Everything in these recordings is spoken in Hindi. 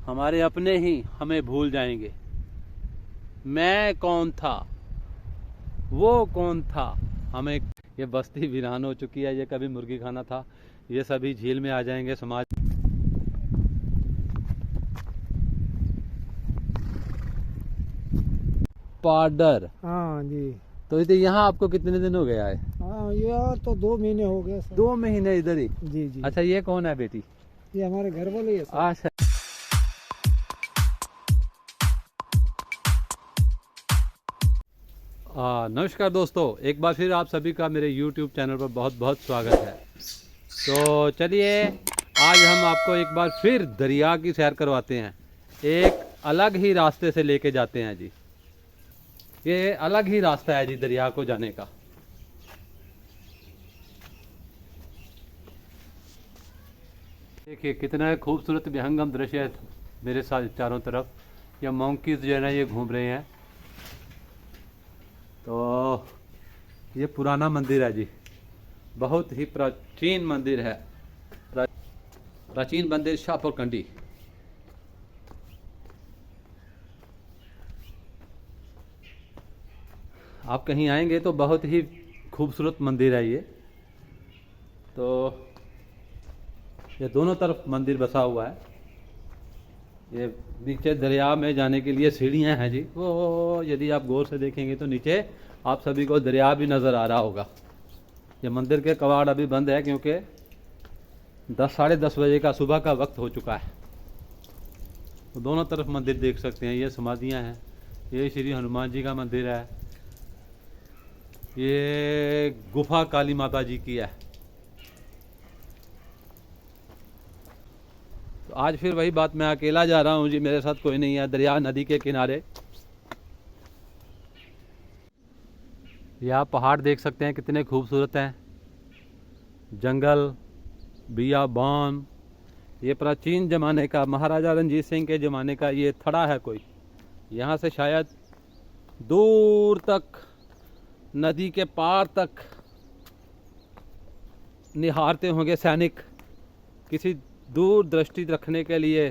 हमारे अपने ही हमें भूल जाएंगे। मैं कौन था, वो कौन था हमें। ये बस्ती वीरान हो चुकी है, ये कभी मुर्गी खाना था, ये सभी झील में आ जाएंगे समाज। पाडर। हाँ जी। तो इधर यहाँ आपको कितने दिन हो गया है? हाँ यार तो 2 महीने हो गए सर। 2 महीने इधर ही? जी जी। अच्छा, ये कौन है बेटी? ये हमारे घर वाले है सर। अच्छा। नमस्कार दोस्तों, एक बार फिर आप सभी का मेरे YouTube चैनल पर बहुत बहुत स्वागत है। तो चलिए, आज हम आपको एक बार फिर दरिया की सैर करवाते हैं। एक अलग ही रास्ते से लेके जाते हैं जी। ये अलग ही रास्ता है जी दरिया को जाने का। देखिए कितना खूबसूरत विहंगम दृश्य है मेरे साथ चारों तरफ। ये मंकीज जो है ना, ये घूम रहे हैं। तो ये पुराना मंदिर है जी, बहुत ही प्राचीन मंदिर है। प्राचीन मंदिर शाहपुर कंडी। आप कहीं आएंगे तो बहुत ही खूबसूरत मंदिर है ये। तो ये दोनों तरफ मंदिर बसा हुआ है। ये नीचे दरिया में जाने के लिए सीढ़ियां हैं जी। वो यदि आप गौर से देखेंगे तो नीचे आप सभी को दरिया भी नज़र आ रहा होगा। ये मंदिर के कवाड़ अभी बंद है क्योंकि 10-10:30 बजे का सुबह का वक्त हो चुका है। तो दोनों तरफ मंदिर देख सकते हैं, ये समाधियां हैं। ये श्री हनुमान जी का मंदिर है। ये गुफा काली माता जी की है। तो आज फिर वही बात, मैं अकेला जा रहा हूँ जी, मेरे साथ कोई नहीं है। दरिया नदी के किनारे ये आप पहाड़ देख सकते हैं कितने खूबसूरत हैं। जंगल, बियाबान। ये प्राचीन ज़माने का, महाराजा रंजीत सिंह के ज़माने का ये थड़ा है कोई। यहाँ से शायद दूर तक, नदी के पार तक निहारते होंगे सैनिक, किसी दूर दृष्टि रखने के लिए,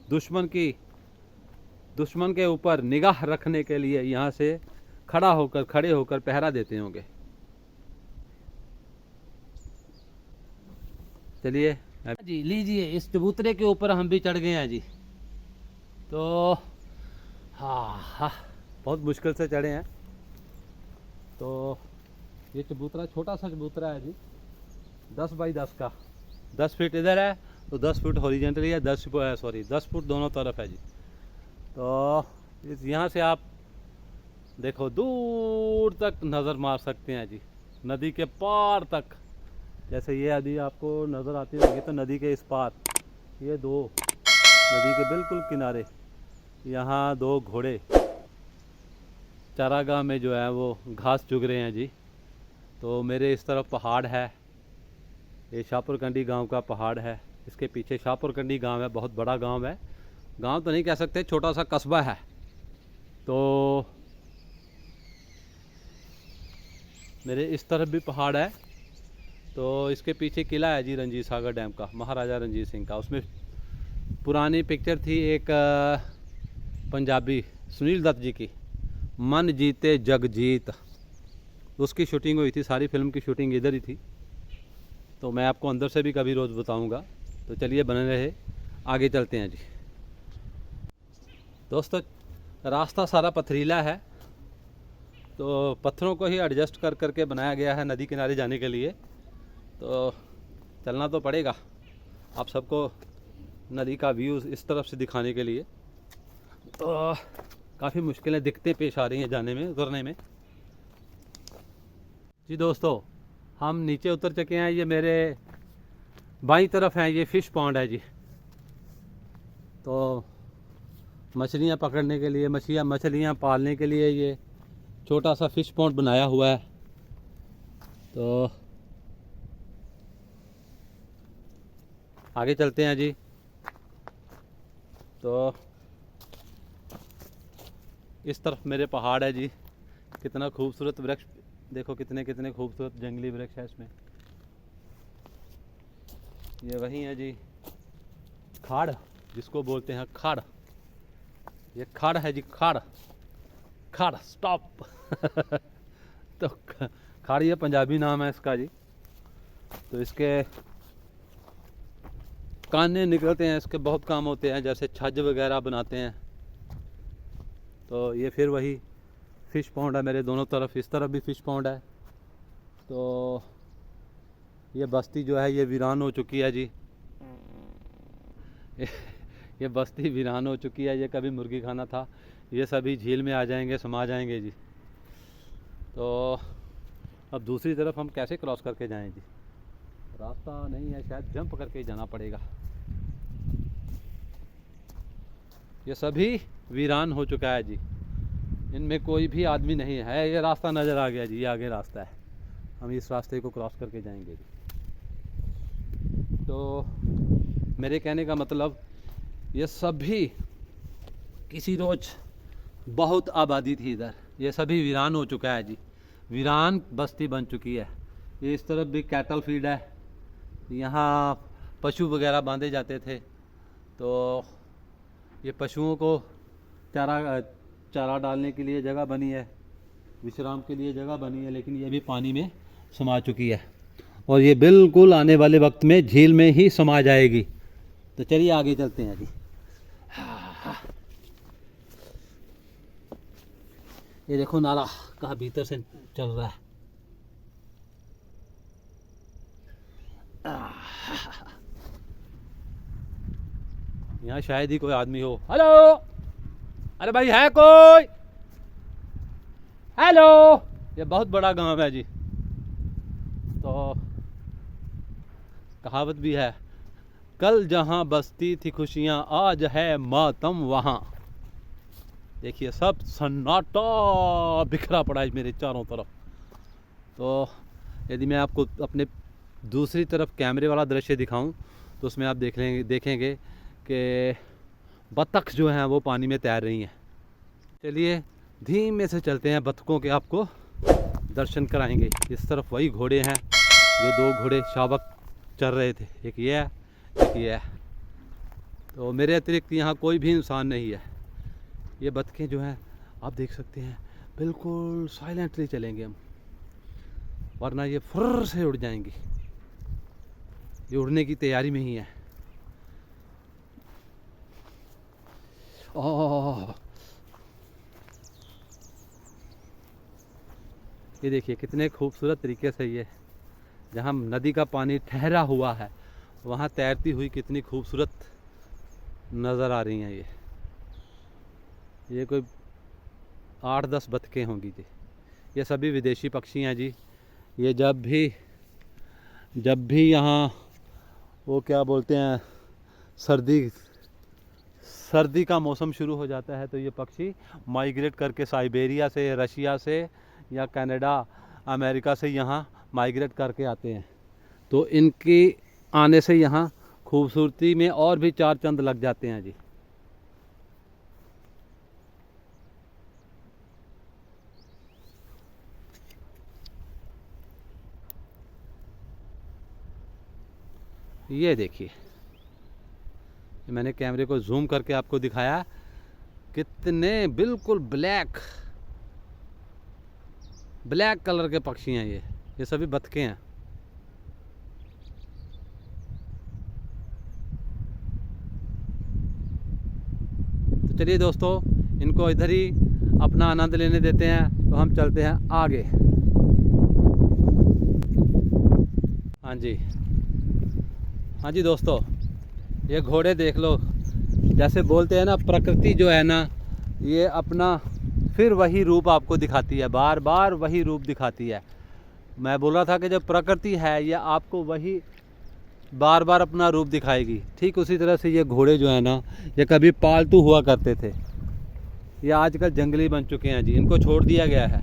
दुश्मन के ऊपर निगाह रखने के लिए यहाँ से खड़े होकर पहरा देते होंगे। चलिए जी, लीजिए, इस चबूतरे के ऊपर हम भी चढ़ गए हैं जी। तो हाँ, बहुत मुश्किल से चढ़े हैं। तो ये चबूतरा छोटा सा चबूतरा है जी, 10 बाई 10 का। 10 फीट इधर है तो 10 फुट हॉरिजेंटली है, 10 फुट दोनों तरफ है जी। तो यहाँ से आप देखो दूर तक नज़र मार सकते हैं जी, नदी के पार तक। जैसे ये यदि आपको नज़र आती होगी तो नदी के इस पार, ये दो नदी के बिल्कुल किनारे, यहाँ 2 घोड़े चारागाह में जो है वो घास चुग रहे हैं जी। तो मेरे इस तरफ पहाड़ है, ये शाहपुर कंडी गाँव का पहाड़ है। इसके पीछे शाहपुर कंडी गाँव है, बहुत बड़ा गाँव है। गांव तो नहीं कह सकते, छोटा सा कस्बा है। तो मेरे इस तरफ भी पहाड़ है। तो इसके पीछे किला है जी रंजीत सागर डैम का, महाराजा रंजीत सिंह का। उसमें पुरानी पिक्चर थी एक पंजाबी सुनील दत्त जी की, मन जीते जग जीत। उसकी शूटिंग हुई थी, सारी फिल्म की शूटिंग इधर ही थी। तो मैं आपको अंदर से भी कभी रोज़ बताऊंगा। तो चलिए बने रहे, आगे चलते हैं जी। दोस्तों, रास्ता सारा पथरीला है, तो पत्थरों को ही एडजस्ट कर करके बनाया गया है नदी किनारे जाने के लिए। तो चलना तो पड़ेगा आप सबको नदी का व्यू इस तरफ से दिखाने के लिए। तो काफ़ी मुश्किलें दिक्कतें पेश आ रही हैं जाने में, उतरने में जी। दोस्तों, हम नीचे उतर चुके हैं। ये मेरे बाईं तरफ है, ये फ़िश पॉन्ड है जी। तो मछलियाँ पकड़ने के लिए, मछलियाँ पालने के लिए ये छोटा सा फ़िश पॉन्ड बनाया हुआ है। तो आगे चलते हैं जी। तो इस तरफ मेरे पहाड़ है जी, कितना खूबसूरत वृक्ष देखो, कितने कितने खूबसूरत जंगली वृक्ष है इसमें। ये वही है जी खाड़ जिसको बोलते हैं खाड़, ये खाड़ है जी, खाड़ खाड़ स्टॉप तो खाड़ ये पंजाबी नाम है इसका जी। तो इसके काने निकलते हैं, इसके बहुत काम होते हैं, जैसे छज वगैरह बनाते हैं। तो ये फिर वही फ़िश पॉन्ड है मेरे दोनों तरफ, इस तरफ भी फ़िश पॉन्ड है। तो ये बस्ती जो है ये वीरान हो चुकी है जी ये बस्ती वीरान हो चुकी है। ये कभी मुर्गी खाना था, ये सभी झील में आ जाएंगे, समा जाएंगे जी। तो अब दूसरी तरफ हम कैसे क्रॉस करके जाएं जी, रास्ता नहीं है, शायद जंप करके ही जाना पड़ेगा। ये सभी वीरान हो चुका है जी, इनमें कोई भी आदमी नहीं है। ये रास्ता नज़र आ गया जी, ये आगे रास्ता है, हम इस रास्ते को क्रॉस करके जाएंगे जी। तो मेरे कहने का मतलब, ये सभी किसी रोज़ बहुत आबादी थी इधर, ये सभी वीरान हो चुका है जी, वीरान बस्ती बन चुकी है। ये इस तरफ भी कैटल फील्ड है, यहाँ पशु वगैरह बांधे जाते थे। तो ये पशुओं को चारा डालने के लिए जगह बनी है, विश्राम के लिए जगह बनी है, लेकिन ये भी पानी में समा चुकी है और ये बिल्कुल आने वाले वक्त में झील में ही समा जाएगी। तो चलिए आगे चलते हैं जी। ये देखो नाला कहाँ भीतर से चल रहा है। यहाँ शायद ही कोई आदमी हो। हेलो, अरे भाई है कोई? हेलो, ये बहुत बड़ा गांव है जी। तो कहावत भी है, कल जहां बसती थी खुशियां, आज है मातम वहां। देखिए सब सन्नाटा बिखरा पड़ा है मेरे चारों तरफ। तो यदि मैं आपको अपने दूसरी तरफ कैमरे वाला दृश्य दिखाऊं तो उसमें आप देखेंगे कि बत्तख जो हैं वो पानी में तैर रही हैं। चलिए धीमे से चलते हैं, बत्तखों के आपको दर्शन कराएंगे। इस तरफ वही घोड़े हैं जो दो घोड़े शावक चल रहे थे, एक ये है एक ये है। तो मेरे अतिरिक्त यहाँ कोई भी इंसान नहीं है। ये बत्तखें जो हैं आप देख सकते हैं बिल्कुल साइलेंटली चलेंगे हम, वरना ये फुर्र से उड़ जाएंगी। ये उड़ने की तैयारी में ही है। ओह, ये देखिए कितने खूबसूरत तरीके से ये जहाँ नदी का पानी ठहरा हुआ है वहाँ तैरती हुई कितनी खूबसूरत नज़र आ रही हैं। ये कोई 8-10 बत्तखें होंगी जी। ये सभी विदेशी पक्षी हैं जी। ये जब भी यहाँ वो क्या बोलते हैं सर्दी का मौसम शुरू हो जाता है तो ये पक्षी माइग्रेट करके साइबेरिया से, रशिया से या कनाडा, अमेरिका से यहाँ माइग्रेट करके आते हैं। तो इनकी आने से यहाँ खूबसूरती में और भी 4 चंद लग जाते हैं जी। ये देखिए, मैंने कैमरे को जूम करके आपको दिखाया कितने बिल्कुल ब्लैक कलर के पक्षी हैं। ये सभी बत्तखें हैं। तो चलिए दोस्तों, इनको इधर ही अपना आनंद लेने देते हैं। तो हम चलते हैं आगे। हाँ जी दोस्तों, ये घोड़े देख लो। जैसे बोलते हैं ना, प्रकृति जो है ना ये अपना फिर वही रूप आपको दिखाती है, बार बार वही रूप दिखाती है। मैं बोल रहा था कि जब प्रकृति है ये आपको वही बार बार अपना रूप दिखाएगी। ठीक उसी तरह से ये घोड़े जो है ना ये कभी पालतू हुआ करते थे, ये आजकल जंगली बन चुके हैं जी। इनको छोड़ दिया गया है।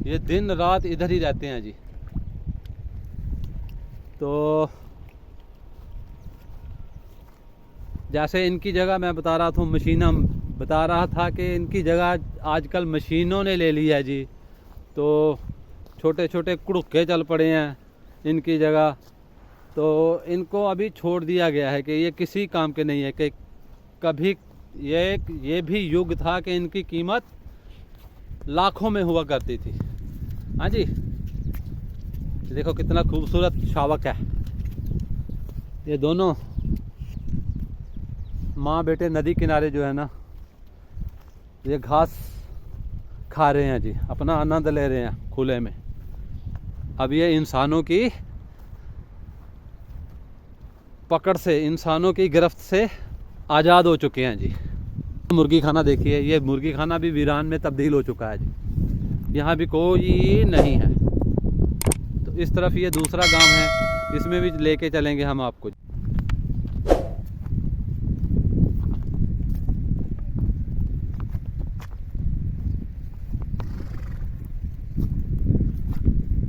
ये दिन रात इधर ही रहते हैं जी। तो जैसे इनकी जगह मैं बता रहा था कि इनकी जगह आजकल मशीनों ने ले ली है जी। तो छोटे छोटे कुड़ुक्के चल पड़े हैं इनकी जगह। तो इनको अभी छोड़ दिया गया है कि ये किसी काम के नहीं है। कि कभी ये भी युग था कि इनकी कीमत लाखों में हुआ करती थी। हाँ जी, देखो कितना खूबसूरत शावक है। ये दोनों माँ बेटे नदी किनारे जो है ना, ये घास खा रहे हैं जी, अपना आनंद ले रहे हैं खुले में। अब ये इंसानों की पकड़ से, इंसानों की गिरफ्त से आज़ाद हो चुके हैं जी। मुर्गी खाना देखिए, ये मुर्गी खाना भी वीरान में तब्दील हो चुका है जी। यहाँ भी कोई नहीं है। तो इस तरफ ये दूसरा गांव है, इसमें भी लेके चलेंगे हम आपको।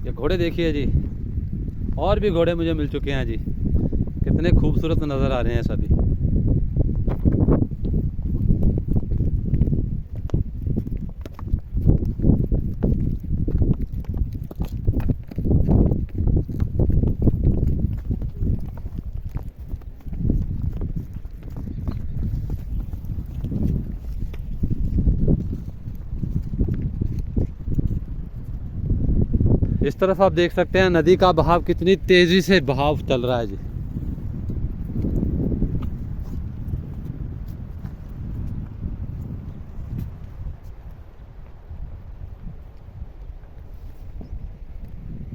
ये घोड़े देखिए जी, और भी घोड़े मुझे मिल चुके हैं जी। कितने खूबसूरत नज़र आ रहे हैं सभी। इस तरफ आप देख सकते हैं नदी का बहाव कितनी तेजी से बहाव चल रहा है जी।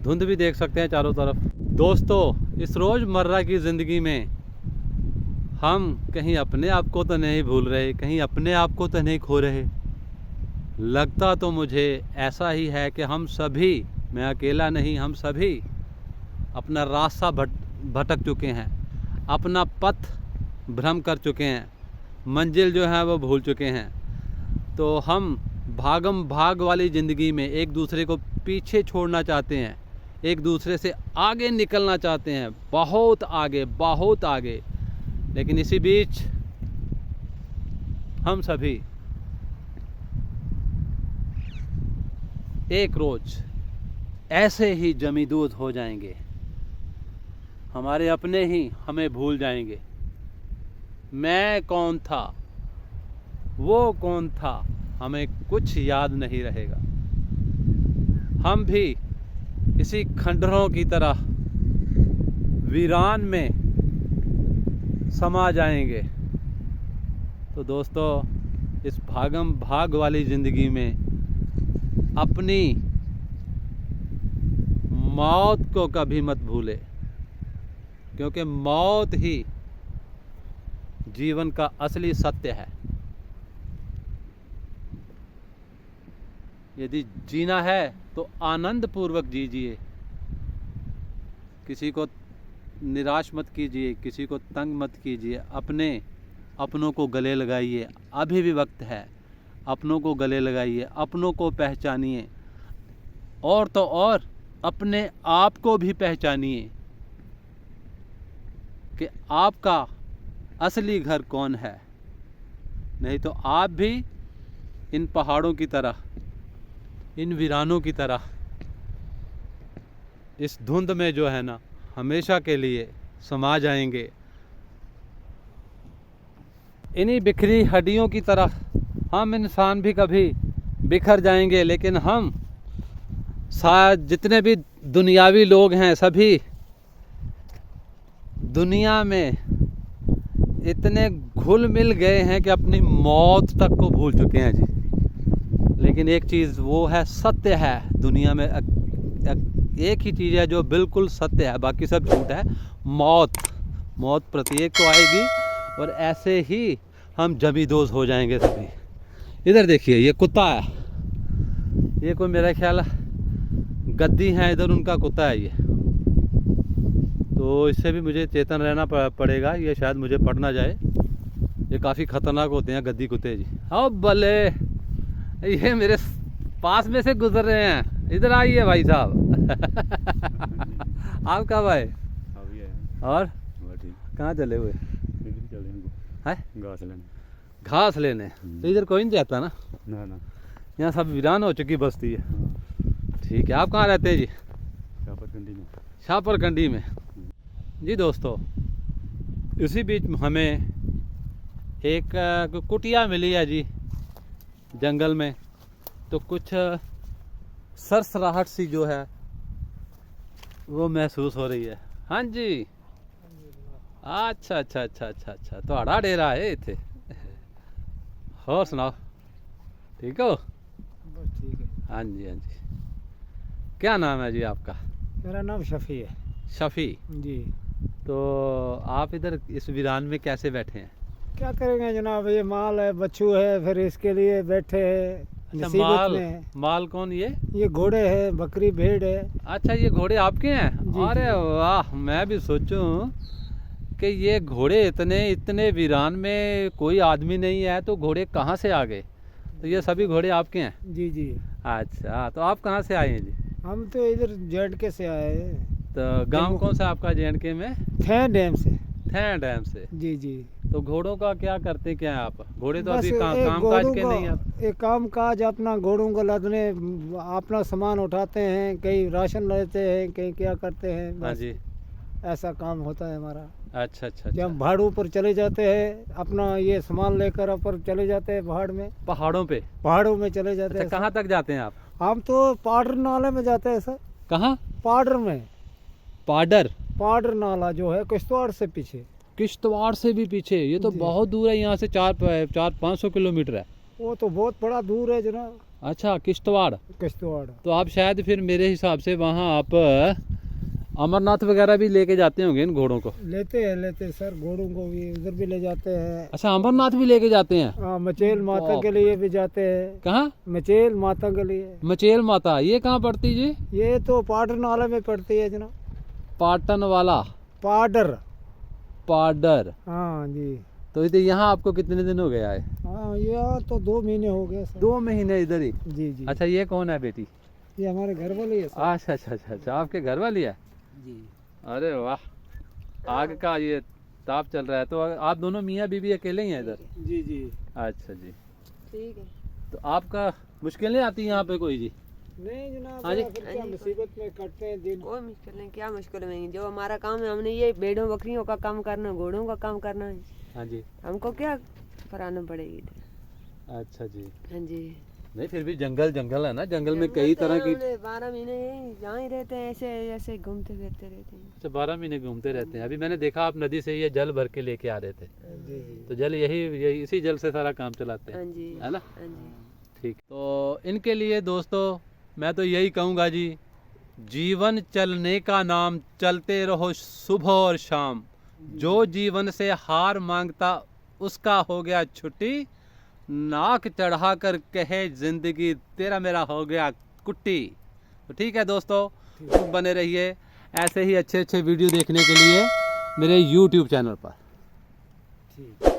धुंध भी देख सकते हैं चारों तरफ। दोस्तों, इस रोज़मर्रा की ज़िंदगी में हम कहीं अपने आप को तो नहीं भूल रहे, कहीं अपने आप को तो नहीं खो रहे। लगता तो मुझे ऐसा ही है कि हम सभी, मैं अकेला नहीं, हम सभी अपना रास्ता भटक चुके हैं, अपना पथ भ्रम कर चुके हैं, मंजिल जो है वो भूल चुके हैं। तो हम भागम भाग वाली ज़िंदगी में एक दूसरे को पीछे छोड़ना चाहते हैं, एक दूसरे से आगे निकलना चाहते हैं, बहुत आगे, बहुत आगे। लेकिन इसी बीच हम सभी एक रोज़ ऐसे ही जमींदोज़ हो जाएंगे। हमारे अपने ही हमें भूल जाएंगे। मैं कौन था, वो कौन था, हमें कुछ याद नहीं रहेगा। हम भी इसी खंडहरों की तरह वीरान में समा जाएंगे। तो दोस्तों, इस भागम भाग वाली ज़िंदगी में अपनी मौत को कभी मत भूले, क्योंकि मौत ही जीवन का असली सत्य है। यदि जीना है तो आनंद पूर्वक जीजिए, किसी को निराश मत कीजिए, किसी को तंग मत कीजिए। अपनों को गले लगाइए, अभी भी वक्त है। अपनों को गले लगाइए, अपनों को पहचानिए, और तो और अपने आप को भी पहचानिए कि आपका असली घर कौन है। नहीं तो आप भी इन पहाड़ों की तरह, इन वीरानों की तरह इस धुंध में जो है ना, हमेशा के लिए समा जाएंगे। इन्हीं बिखरी हड्डियों की तरह हम इंसान भी कभी बिखर जाएंगे। लेकिन हम शायद जितने भी दुनियावी लोग हैं, सभी दुनिया में इतने घुल मिल गए हैं कि अपनी मौत तक को भूल चुके हैं जी। लेकिन एक चीज़ वो है, सत्य है दुनिया में, एक ही चीज़ है जो बिल्कुल सत्य है, बाकी सब झूठ है। मौत प्रत्येक को आएगी, और ऐसे ही हम जमींदोज़ हो जाएंगे सभी। इधर देखिए, ये कुत्ता है, ये कोई मेरा ख्याल गद्दी है, इधर उनका कुत्ता है ये। तो इससे भी मुझे चेतन रहना पड़ेगा, ये शायद मुझे पड़ ना जाए। ये काफ़ी ख़तरनाक होते हैं गद्दी कुत्ते जी। अब भले ये मेरे पास में से गुजर रहे हैं। इधर आइए भाई साहब। आप कब आए? और कहाँ चले हुए हैं? घास लेने। तो इधर कोई नहीं जाता ना? ना। यहाँ सब वीरान हो चुकी बस्ती है। ठीक है, आप कहाँ रहते हैं जी? शाहपुर कंडी में। शाहपुर कंडी में। जी दोस्तों, इसी बीच हमें एक कुटिया मिली है जी जंगल में। तो कुछ सरसराहट सी जो है वो महसूस हो रही है। हाँ जी, अच्छा अच्छा अच्छा अच्छा अच्छा, ਤੁਹਾਡਾ डेरा है इत्थे। और सुनाओ, ठीक हो? बस ठीक है। हाँ जी हाँ जी। क्या नाम है जी आपका? मेरा नाम शफी है शफी। जी। तो आप इधर इस वीरान में कैसे बैठे हैं? क्या करेंगे जनाब, ये माल है, बच्चू है, फिर इसके लिए बैठे हैं अच्छा, मुसीबत माल में। माल कौन ये घोड़े है, बकरी भेड़ है। अच्छा, ये घोड़े आपके हैं? जी, अरे जी। वाह, मैं भी सोचूं कि ये घोड़े इतने इतने वीरान में कोई आदमी नहीं है तो घोड़े कहाँ से आ गए? तो ये सभी घोड़े आपके हैं? जी जी। अच्छा, तो आप कहाँ से आए हैं जी? हम तो इधर जेड से आए हैं। तो गांव जम्मू। कौन सा आपका JNK में? थे डैम से। थैं डैम से। जी जी। तो घोड़ों का क्या करते क्या हैं आप? घोड़े तो बस अभी एक काम काज घोड़ों के को- नहीं आप? एक काम काज अपना घोड़ों को लदने, अपना सामान उठाते हैं, कहीं राशन लेते हैं, कहीं क्या करते हैं। हाँ बस जी। ऐसा काम होता है हमारा। अच्छा अच्छा जब अच्छा। भाड़ों पर चले जाते हैं, अपना ये सामान लेकर ऊपर चले जाते हैं पहाड़ में। पहाड़ों पे? पहाड़ों में चले जाते अच्छा, हैं कहाँ तक जाते हैं आप? हम तो पाडर नाले में जाते हैं सर। कहाँ? पाडर में। पाडर? पाडर नाला जो है किश्तवाड़ से पीछे। किश्तवाड़ से भी पीछे? ये तो जी। बहुत दूर है, यहाँ से 400-500 किलोमीटर है। वो तो बहुत बड़ा दूर है जनाब, अच्छा, किश्तवाड़। किश्तवाड़। तो आप शायद फिर मेरे हिसाब से वहाँ आप अमरनाथ वगैरह भी लेके जाते होंगे इन घोड़ों को? लेते हैं सर, घोड़ों को भी उधर भी ले जाते हैं। अच्छा, अमरनाथ भी लेके जाते हैं? हाँ, मचेल माता बाप के लिए भी जाते हैं। कहाँ? मचेल माता के लिए। मचेल माता, ये कहाँ पड़ती जी? ये तो पाडर नाले में पड़ती है जनाब। पाटन वाला? पाडर। पाडर। हाँ जी। तो इधर यहाँ आपको कितने दिन हो गए आए? हाँ, ये तो 2 महीने हो गए सर। 2 महीने इधर ही? जी जी। अच्छा, ये कौन है बेटी? ये हमारे घर वाले है सर। अच्छा अच्छा अच्छा अच्छा, आपके घर वाली है? जी। अरे वाह, आग का ये ताप चल रहा है। तो आप दोनों मियाँ बीवी अकेले ही हैं इधर? जी जी। अच्छा जी। ठीक है। तो आपका मुश्किल नहीं आती यहाँ पे कोई जी? नहीं जनाब, हाँ जी। फिर क्या मुसीबत में कटते हैं दिन। कोई मुश्किल नहीं, क्या मुश्किल नहीं, जो हमारा काम है हमने ये भेड़ों बकरियों का काम करना, घोड़ों का काम करना है। हाँ जी। हमको क्या कराना पड़ेगी इधर। अच्छा जी। हाँ जी। नहीं, फिर भी जंगल जंगल है ना, जंगल में कई तरह की। 12 महीने यहीं जहाँ ही रहते हैं, ऐसे ऐसे घूमते फिरते रहते हैं। अच्छा, 12 महीने घूमते रहते हैं। अभी मैंने देखा आप नदी से ये जल भर के लेके आ रहे थे। जी जी। तो जल यही इसी जल से सारा काम चलाते हाँ हैं, जी। है ना? हाँ जी। ठीक। तो इनके लिए दोस्तों मैं तो यही कहूँगा जी, जीवन चलने का नाम, चलते रहो सुबह और शाम। जो जीवन से हार मांगता उसका हो गया छुट्टी, नाक चढ़ा कर कहे जिंदगी तेरा मेरा हो गया कुट्टी। तो ठीक है दोस्तों, तो बने रहिए ऐसे ही अच्छे अच्छे वीडियो देखने के लिए मेरे YouTube चैनल पर। ठीक।